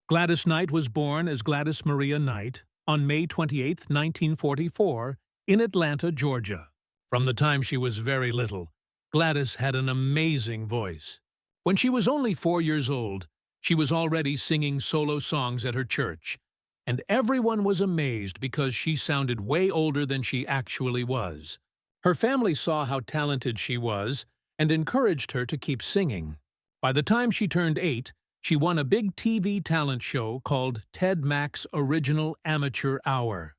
Gladys Knight was born as Gladys Maria Knight on May 28, 1944, in Atlanta, Georgia. From the time she was very little, Gladys had an amazing voice. When she was only 4 years old, she was already singing solo songs at her church, and everyone was amazed because she sounded way older than she actually was. Her family saw how talented she was and encouraged her to keep singing. By the time she turned 8, she won a big TV talent show called Ted Mack's Original Amateur Hour.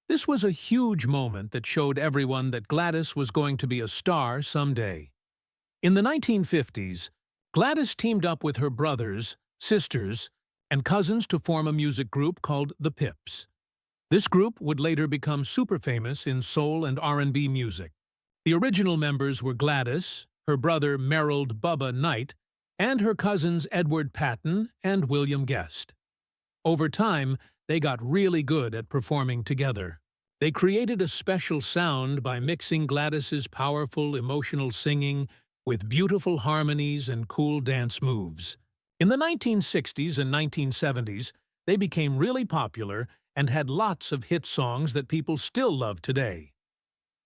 This was a huge moment that showed everyone that Gladys was going to be a star someday. In the 1950s, Gladys teamed up with her brothers, sisters, and cousins to form a music group called the Pips. This group would later become super famous in soul and R&B music. The original members were Gladys, her brother Merrill Bubba Knight, and her cousins Edward Patton and William Guest. Over time, they got really good at performing together. They created a special sound by mixing Gladys's powerful, emotional singing with beautiful harmonies and cool dance moves. In the 1960s and 1970s, they became really popular and had lots of hit songs that people still love today.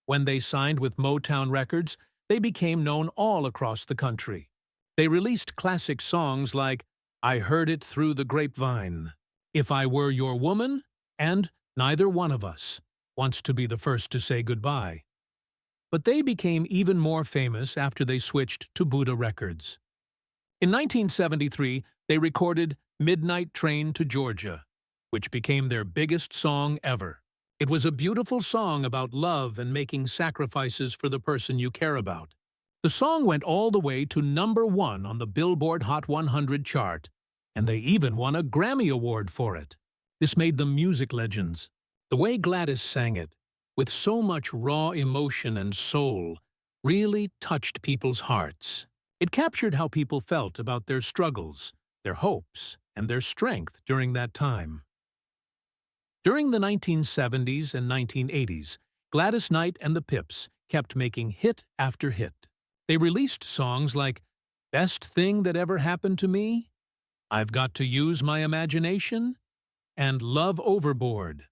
When they signed with Motown Records, they became known all across the country. They released classic songs like I Heard It Through the Grapevine, If I Were Your Woman, and Neither One of Us Wants to Be the First to Say Goodbye. But they became even more famous after they switched to Buddha Records. In 1973, they recorded Midnight Train to Georgia, which became their biggest song ever. It was a beautiful song about love and making sacrifices for the person you care about. The song went all the way to #1 on the Billboard Hot 100 chart, and they even won a Grammy Award for it. This made them music legends. The way Gladys sang it, with so much raw emotion and soul, really touched people's hearts. It captured how people felt about their struggles, their hopes, and their strength during that time. During the 1970s and 1980s, Gladys Knight and the Pips kept making hit after hit. They released songs like Best Thing That Ever Happened to Me, I've Got to Use My Imagination, and Love Overboard.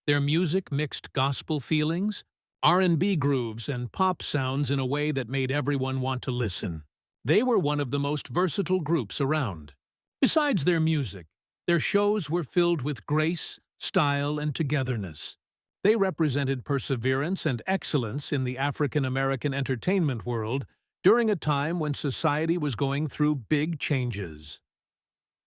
Their music mixed gospel feelings, R&B grooves, and pop sounds in a way that made everyone want to listen. They were one of the most versatile groups around. Besides their music, their shows were filled with grace, style, and togetherness. They represented perseverance and excellence in the African-American entertainment world during a time when society was going through big changes.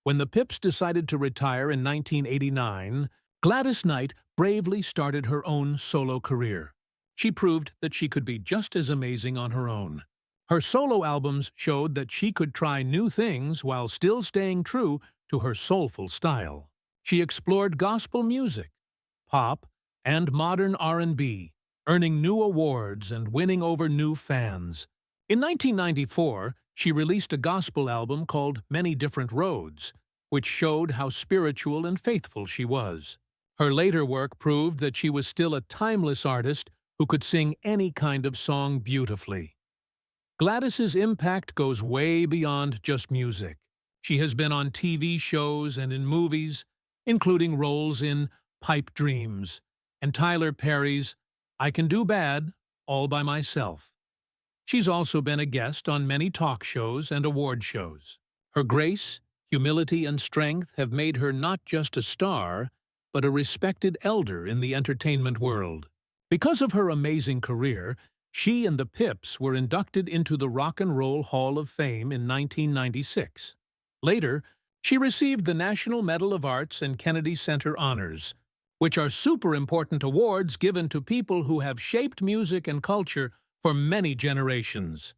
When the Pips decided to retire in 1989, Gladys Knight bravely started her own solo career. She proved that she could be just as amazing on her own. Her solo albums showed that she could try new things while still staying true to her soulful style. She explored gospel music, pop, and modern R&B, earning new awards and winning over new fans. In 1994, she released a gospel album called Many Different Roads, which showed how spiritual and faithful she was. Her later work proved that she was still a timeless artist who could sing any kind of song beautifully. Gladys's impact goes way beyond just music. She has been on TV shows and in movies, including roles in Pipe Dreams and Tyler Perry's I Can Do Bad All by Myself. She's also been a guest on many talk shows and award shows. Her grace, humility, and strength have made her not just a star, but a respected elder in the entertainment world. Because of her amazing career, she and the Pips were inducted into the Rock and Roll Hall of Fame in 1996. Later, she received the National Medal of Arts and Kennedy Center honors, which are super important awards given to people who have shaped music and culture for many generations.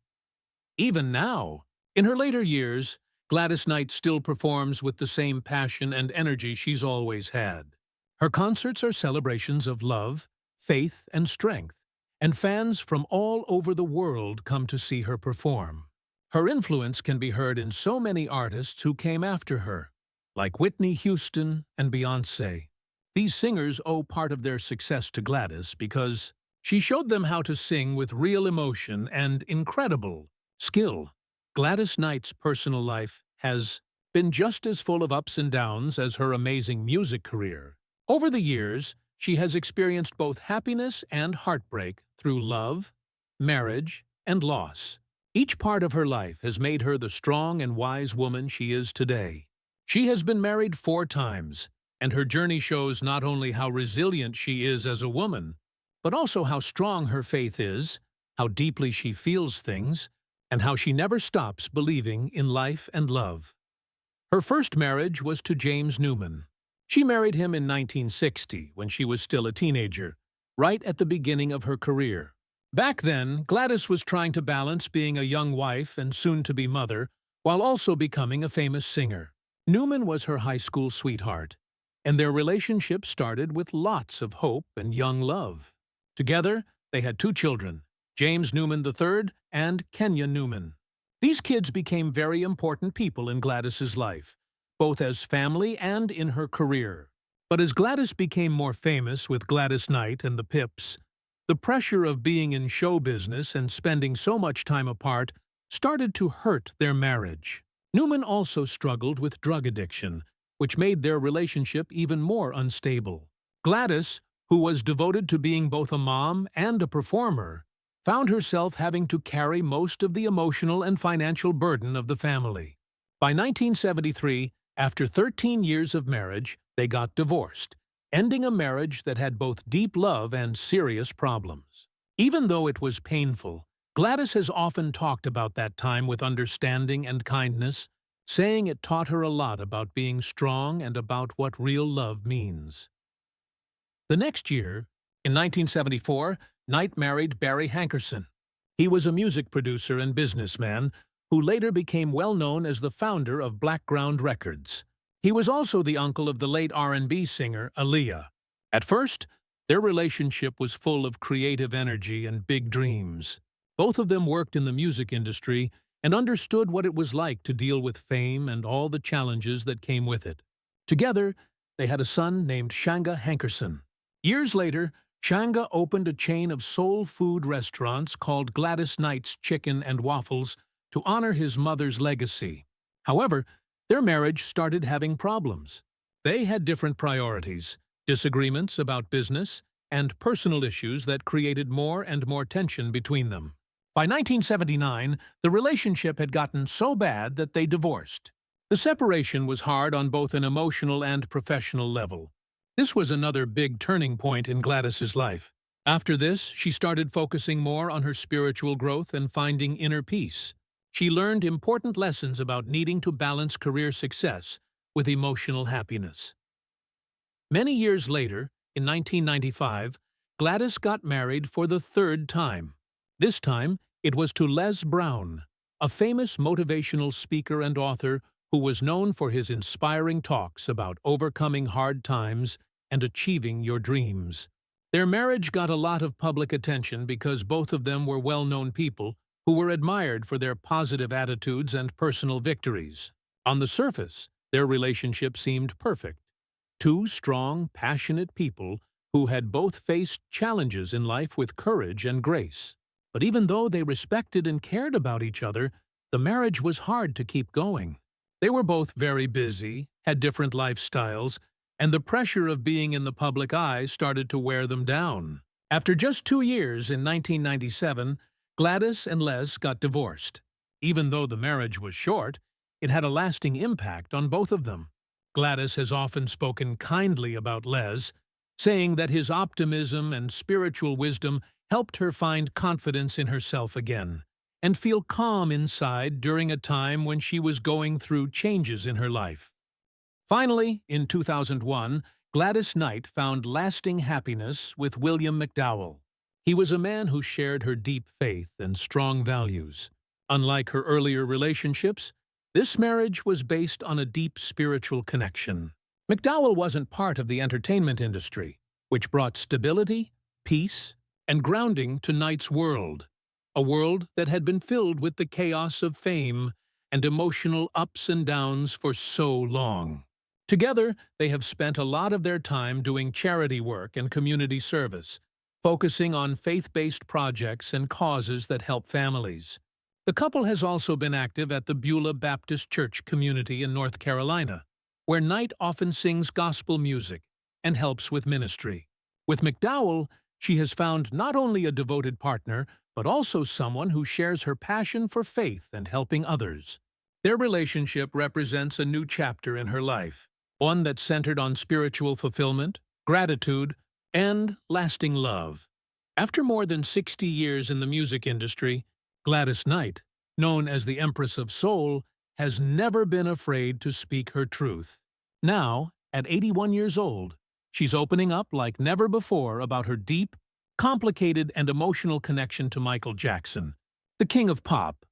Even now, in her later years, Gladys Knight still performs with the same passion and energy she's always had. Her concerts are celebrations of love, faith, and strength, and fans from all over the world come to see her perform. Her influence can be heard in so many artists who came after her, like Whitney Houston and Beyoncé. These singers owe part of their success to Gladys because she showed them how to sing with real emotion and incredible skill. Gladys Knight's personal life has been just as full of ups and downs as her amazing music career. Over the years, she has experienced both happiness and heartbreak through love, marriage, and loss. Each part of her life has made her the strong and wise woman she is today. She has been married 4 times, and her journey shows not only how resilient she is as a woman, but also how strong her faith is, how deeply she feels things, and how she never stops believing in life and love. Her first marriage was to James Newman. She married him in 1960 when she was still a teenager, right at the beginning of her career. Back then, Gladys was trying to balance being a young wife and soon-to-be mother while also becoming a famous singer. Newman was her high school sweetheart, and their relationship started with lots of hope and young love. Together, they had 2 children, James Newman III and Kenya Newman. These kids became very important people in Gladys's life, both as family and in her career. But as Gladys became more famous with Gladys Knight and the Pips, the pressure of being in show business and spending so much time apart started to hurt their marriage. Newman also struggled with drug addiction, which made their relationship even more unstable. Gladys, who was devoted to being both a mom and a performer, found herself having to carry most of the emotional and financial burden of the family. By 1973, after 13 years of marriage, they got divorced, ending a marriage that had both deep love and serious problems. Even though it was painful, Gladys has often talked about that time with understanding and kindness, saying it taught her a lot about being strong and about what real love means. The next year, in 1974, Knight married Barry Hankerson. He was a music producer and businessman who later became well known as the founder of Blackground Records. He was also the uncle of the late R&B singer Aaliyah. At first, their relationship was full of creative energy and big dreams. Both of them worked in the music industry and understood what it was like to deal with fame and all the challenges that came with it. Together, they had a son named Shanga Hankerson. Years later, Shanga opened a chain of soul food restaurants called Gladys Knight's Chicken and Waffles to honor his mother's legacy. However, their marriage started having problems. They had different priorities, disagreements about business, and personal issues that created more and more tension between them. By 1979, the relationship had gotten so bad that they divorced. The separation was hard on both an emotional and professional level. This was another big turning point in Gladys's life. After this, she started focusing more on her spiritual growth and finding inner peace. She learned important lessons about needing to balance career success with emotional happiness. Many years later, in 1995, Gladys got married for the 3rd time. This time, it was to Les Brown, a famous motivational speaker and author who was known for his inspiring talks about overcoming hard times and achieving your dreams. Their marriage got a lot of public attention because both of them were well-known people who were admired for their positive attitudes and personal victories. On the surface, their relationship seemed perfect. 2 strong, passionate people who had both faced challenges in life with courage and grace. But even though they respected and cared about each other, the marriage was hard to keep going. They were both very busy, had different lifestyles, and the pressure of being in the public eye started to wear them down. After just 2 years, in 1997, Gladys and Les got divorced. Even though the marriage was short, it had a lasting impact on both of them. Gladys has often spoken kindly about Les, saying that his optimism and spiritual wisdom helped her find confidence in herself again and feel calm inside during a time when she was going through changes in her life. Finally, in 2001, Gladys Knight found lasting happiness with William McDowell. He was a man who shared her deep faith and strong values. Unlike her earlier relationships, this marriage was based on a deep spiritual connection. McDowell wasn't part of the entertainment industry, which brought stability, peace, and grounding to Knight's world, a world that had been filled with the chaos of fame and emotional ups and downs for so long. Together, they have spent a lot of their time doing charity work and community service, focusing on faith-based projects and causes that help families. The couple has also been active at the Beulah Baptist Church community in North Carolina, where Knight often sings gospel music and helps with ministry. With McDowell, she has found not only a devoted partner, but also someone who shares her passion for faith and helping others. Their relationship represents a new chapter in her life, one that's centered on spiritual fulfillment, gratitude, and lasting love. After more than 60 years in the music industry, Gladys Knight, known as the Empress of Soul, has never been afraid to speak her truth. Now, at 81 years old, she's opening up like never before about her deep, complicated, and emotional connection to Michael Jackson, the king of pop.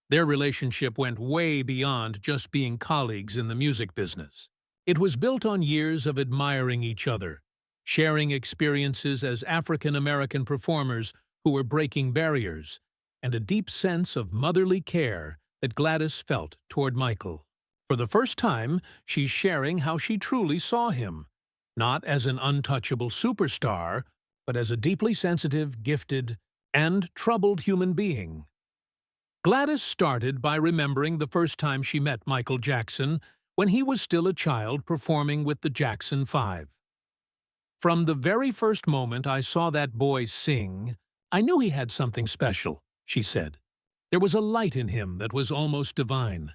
Their relationship went way beyond just being colleagues in the music business. It was built on years of admiring each other, sharing experiences as African-American performers who were breaking barriers, and a deep sense of motherly care that Gladys felt toward Michael. For the first time, she's sharing how she truly saw him, not as an untouchable superstar, but as a deeply sensitive, gifted, and troubled human being. Gladys started by remembering the first time she met Michael Jackson when he was still a child performing with the Jackson 5. "From the very first moment I saw that boy sing, I knew he had something special," she said. "There was a light in him that was almost divine.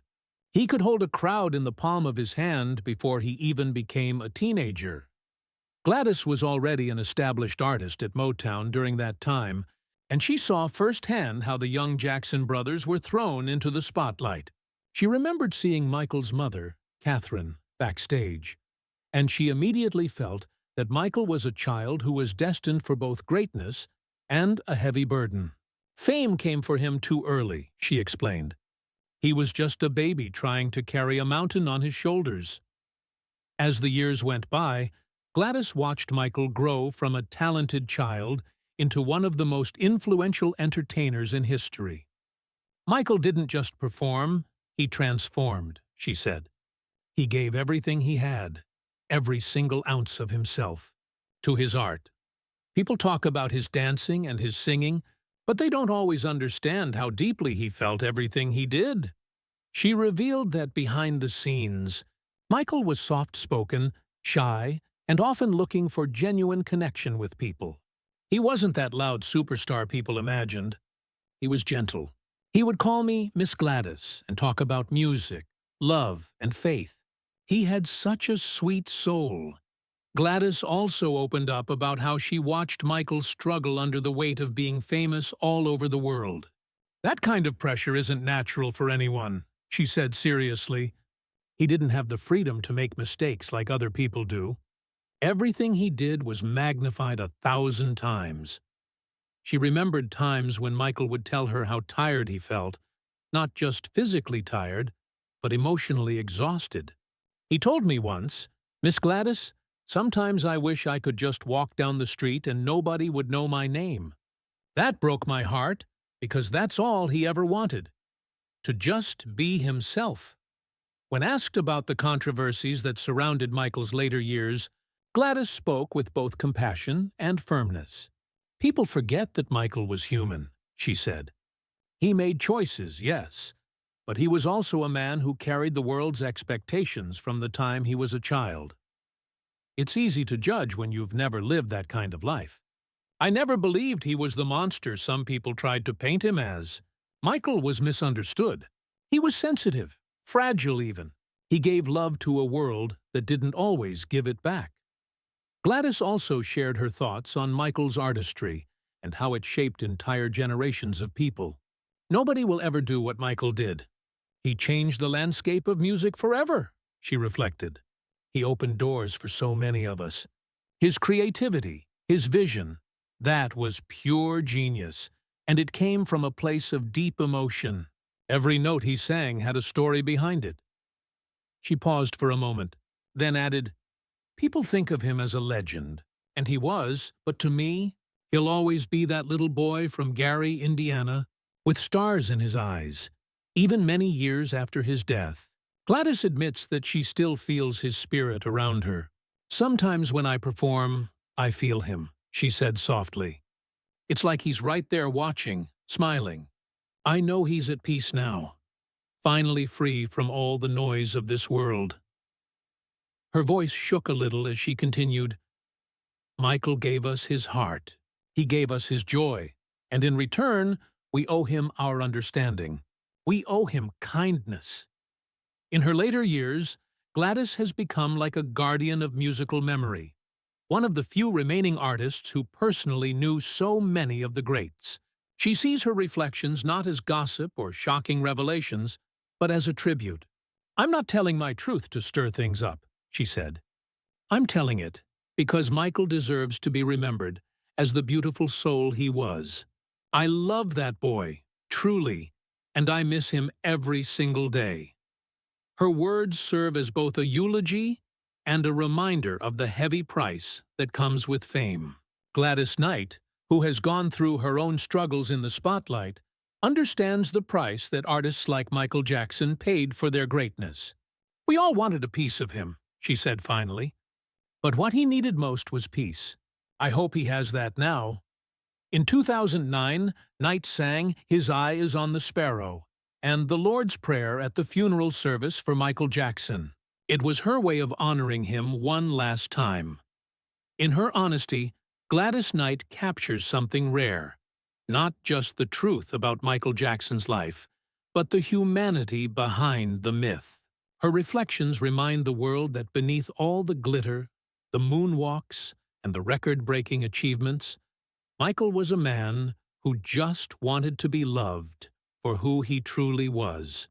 He could hold a crowd in the palm of his hand before he even became a teenager." Gladys was already an established artist at Motown during that time, and she saw firsthand how the young Jackson brothers were thrown into the spotlight. She remembered seeing Michael's mother, Catherine, backstage, and she immediately felt that Michael was a child who was destined for both greatness and a heavy burden. "Fame came for him too early," she explained. "He was just a baby trying to carry a mountain on his shoulders." As the years went by, Gladys watched Michael grow from a talented child into one of the most influential entertainers in history. "Michael didn't just perform, he transformed," she said. "He gave everything he had, every single ounce of himself, to his art. People talk about his dancing and his singing, but they don't always understand how deeply he felt everything he did." She revealed that behind the scenes, Michael was soft-spoken, shy, and often looking for genuine connection with people. He wasn't that loud superstar people imagined. He was gentle. He would call me Miss Gladys and talk about music, love, and faith. He had such a sweet soul. Gladys also opened up about how she watched Michael struggle under the weight of being famous all over the world. "That kind of pressure isn't natural for anyone," she said seriously. "He didn't have the freedom to make mistakes like other people do. Everything he did was magnified 1,000 times." She remembered times when Michael would tell her how tired he felt, not just physically tired, but emotionally exhausted. "He told me once, 'Miss Gladys, sometimes I wish I could just walk down the street and nobody would know my name.' That broke my heart, because that's all he ever wanted, to just be himself." When asked about the controversies that surrounded Michael's later years, Gladys spoke with both compassion and firmness. "People forget that Michael was human," she said. "He made choices, yes, but he was also a man who carried the world's expectations from the time he was a child. It's easy to judge when you've never lived that kind of life. I never believed he was the monster some people tried to paint him as. Michael was misunderstood. He was sensitive, fragile even. He gave love to a world that didn't always give it back." Gladys also shared her thoughts on Michael's artistry and how it shaped entire generations of people. "Nobody will ever do what Michael did. He changed the landscape of music forever," she reflected. "He opened doors for so many of us. His creativity, his vision, that was pure genius, and it came from a place of deep emotion. Every note he sang had a story behind it." She paused for a moment, then added, "People think of him as a legend, and he was, but to me, he'll always be that little boy from Gary, Indiana, with stars in his eyes, even many years after his death." Gladys admits that she still feels his spirit around her. "Sometimes when I perform, I feel him," she said softly. "It's like he's right there watching, smiling. I know he's at peace now, finally free from all the noise of this world." Her voice shook a little as she continued, "Michael gave us his heart. He gave us his joy, and in return, we owe him our understanding. We owe him kindness." In her later years, Gladys has become like a guardian of musical memory, one of the few remaining artists who personally knew so many of the greats. She sees her reflections not as gossip or shocking revelations, but as a tribute. "I'm not telling my truth to stir things up," she said. "I'm telling it because Michael deserves to be remembered as the beautiful soul he was. I love that boy, truly, and I miss him every single day." Her words serve as both a eulogy and a reminder of the heavy price that comes with fame. Gladys Knight, who has gone through her own struggles in the spotlight, understands the price that artists like Michael Jackson paid for their greatness. "We all wanted a piece of him," she said finally. "But what he needed most was peace. I hope he has that now." In 2009, Knight sang "His Eye is on the Sparrow" and the Lord's Prayer at the funeral service for Michael Jackson. It was her way of honoring him one last time. In her honesty, Gladys Knight captures something rare. Not just the truth about Michael Jackson's life, but the humanity behind the myth. Her reflections remind the world that beneath all the glitter, the moonwalks, and the record-breaking achievements, Michael was a man who just wanted to be loved for who he truly was.